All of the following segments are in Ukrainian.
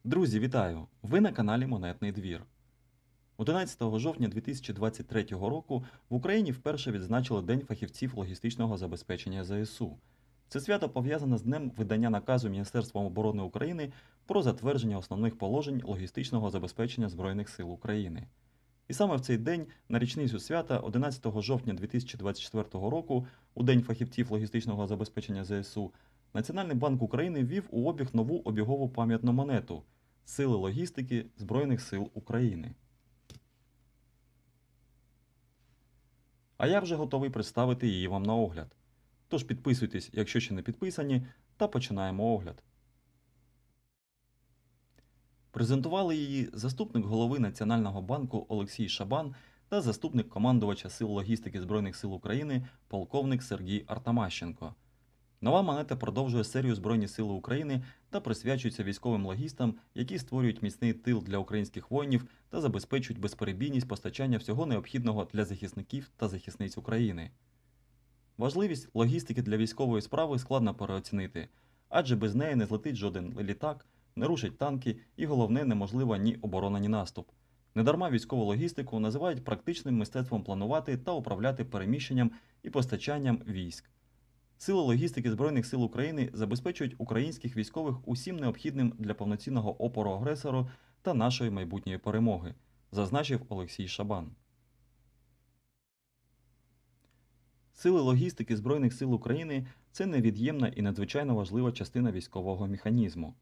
Друзі, вітаю! Ви на каналі Монетний двір. 11 жовтня 2023 року в Україні вперше відзначили День фахівців логістичного забезпечення ЗСУ. Це свято пов'язане з днем видання наказу Міністерством оборони України про затвердження основних положень логістичного забезпечення Збройних сил України. І саме в цей день, на річницю свята, 11 жовтня 2024 року, у День фахівців логістичного забезпечення ЗСУ, Національний банк України ввів у обіг нову обігову пам'ятну монету Сили логістики Збройних сил України. А я вже готовий представити її вам на огляд. Тож підписуйтесь, якщо ще не підписані, та починаємо огляд. Презентували її заступник голови Національного банку Олексій Шабан та заступник командувача Сил логістики Збройних сил України полковник Сергій Артамащенко. Нова монета продовжує серію Збройні Сили України та присвячується військовим логістам, які створюють міцний тил для українських воїнів та забезпечують безперебійність постачання всього необхідного для захисників та захисниць України. Важливість логістики для військової справи складно переоцінити, адже без неї не злетить жоден літак, не рушать танки і, головне, неможлива ні оборона, ні наступ. Недарма військову логістику називають практичним мистецтвом планувати та управляти переміщенням і постачанням військ. Сили логістики Збройних сил України забезпечують українських військових усім необхідним для повноцінного опору агресору та нашої майбутньої перемоги, зазначив Олексій Шабан. Сили логістики Збройних сил України – це невід'ємна і надзвичайно важлива частина військового механізму.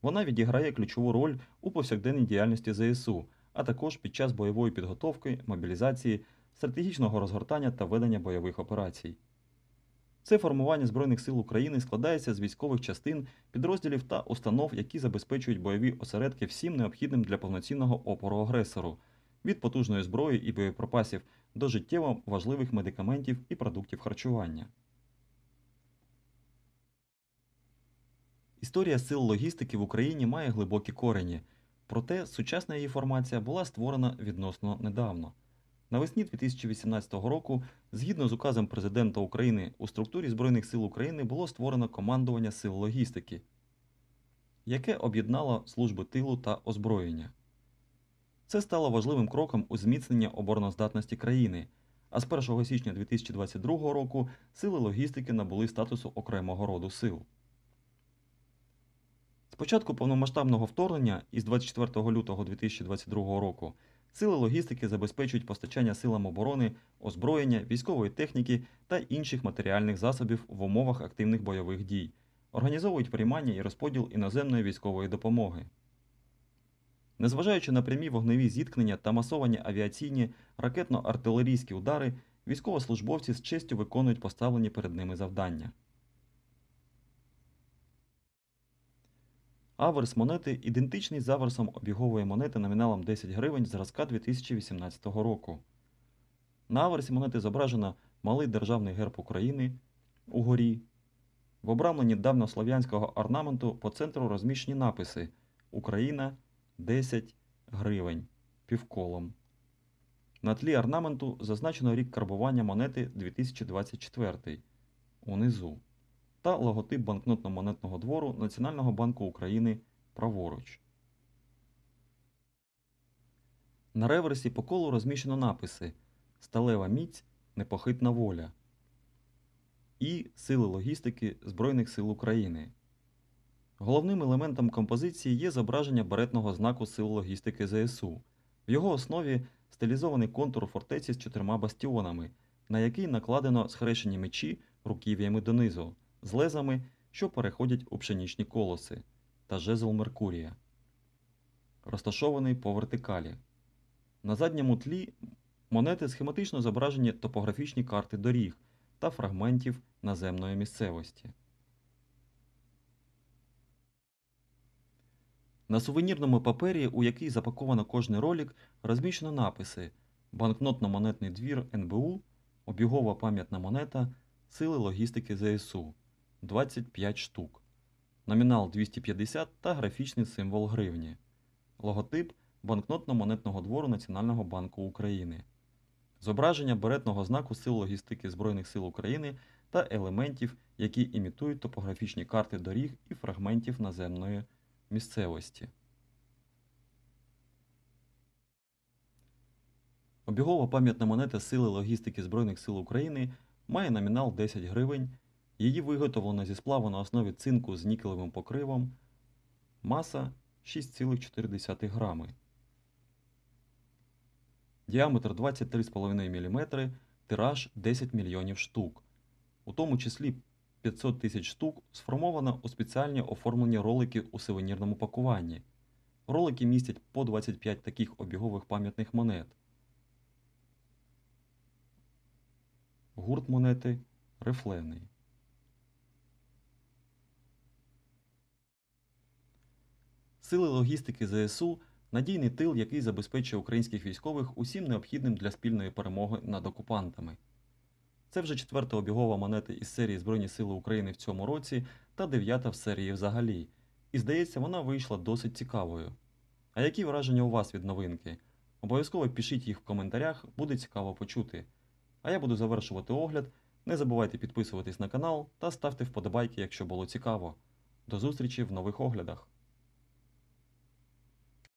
Вона відіграє ключову роль у повсякденній діяльності ЗСУ, а також під час бойової підготовки, мобілізації, стратегічного розгортання та ведення бойових операцій. Це формування Збройних сил України складається з військових частин, підрозділів та установ, які забезпечують бойові осередки всім необхідним для повноцінного опору агресору, від потужної зброї і боєприпасів до життєво важливих медикаментів і продуктів харчування. Історія сил логістики в Україні має глибокі корені, проте сучасна її формація була створена відносно недавно. Навесні 2018 року, згідно з указом Президента України, у структурі Збройних сил України було створено командування сил логістики, яке об'єднало служби тилу та озброєння. Це стало важливим кроком у зміцненні обороноздатності країни, а з 1 січня 2022 року сили логістики набули статусу окремого роду сил. З початку повномасштабного вторгнення із 24 лютого 2022 року сили логістики забезпечують постачання силам оборони, озброєння, військової техніки та інших матеріальних засобів в умовах активних бойових дій, організовують приймання і розподіл іноземної військової допомоги. Незважаючи на прямі вогневі зіткнення та масовані авіаційні ракетно-артилерійські удари, військовослужбовці з честю виконують поставлені перед ними завдання. Аверс монети ідентичний з аверсом обігової монети номіналом 10 гривень зразка 2018 року. На аверсі монети зображено малий державний герб України угорі. В обрамленні давньослов'янського орнаменту по центру розміщені написи «Україна 10 гривень» півколом. На тлі орнаменту зазначено рік карбування монети 2024 унизу та логотип банкнотно-монетного двору Національного банку України праворуч. На реверсі по колу розміщено написи «Сталева міць, непохитна воля» і «Сили логістики Збройних сил України». Головним елементом композиції є зображення беретного знаку Сил логістики ЗСУ. В його основі стилізований контур фортеці з 4 бастіонами, на який накладено схрещені мечі руків'ями донизу, з лезами, що переходять у пшеничні колоси, та жезл Меркурія, розташований по вертикалі. На задньому тлі монети схематично зображені топографічні карти доріг та фрагментів наземної місцевості. На сувенірному папері, у який запаковано кожний ролик, розміщено написи «Банкнотно-монетний двір НБУ», «Обігова пам'ятна монета», «Сили логістики ЗСУ» 25 штук, номінал 250 та графічний символ гривні, логотип банкнотно-монетного двору Національного банку України, зображення беретного знаку Сил логістики Збройних сил України та елементів, які імітують топографічні карти доріг і фрагментів наземної місцевості. Обігова пам'ятна монета Сили логістики Збройних сил України має номінал 10 гривень. Її виготовлено зі сплаву на основі цинку з нікелевим покривом. Маса 6,4 грами. Діаметр 23,5 мм, тираж 10 мільйонів штук. У тому числі 500 тисяч штук сформовано у спеціальні оформлені ролики у сувенірному пакуванні. Ролики містять по 25 таких обігових пам'ятних монет. Гурт монети рифлений. Сили логістики ЗСУ – надійний тил, який забезпечує українських військових усім необхідним для спільної перемоги над окупантами. Це вже 4-та обігова монета із серії Збройні Сили України в цьому році та 9-та в серії взагалі. І здається, вона вийшла досить цікавою. А які враження у вас від новинки? Обов'язково пишіть їх в коментарях, буде цікаво почути. А я буду завершувати огляд. Не забувайте підписуватись на канал та ставте вподобайки, якщо було цікаво. До зустрічі в нових оглядах!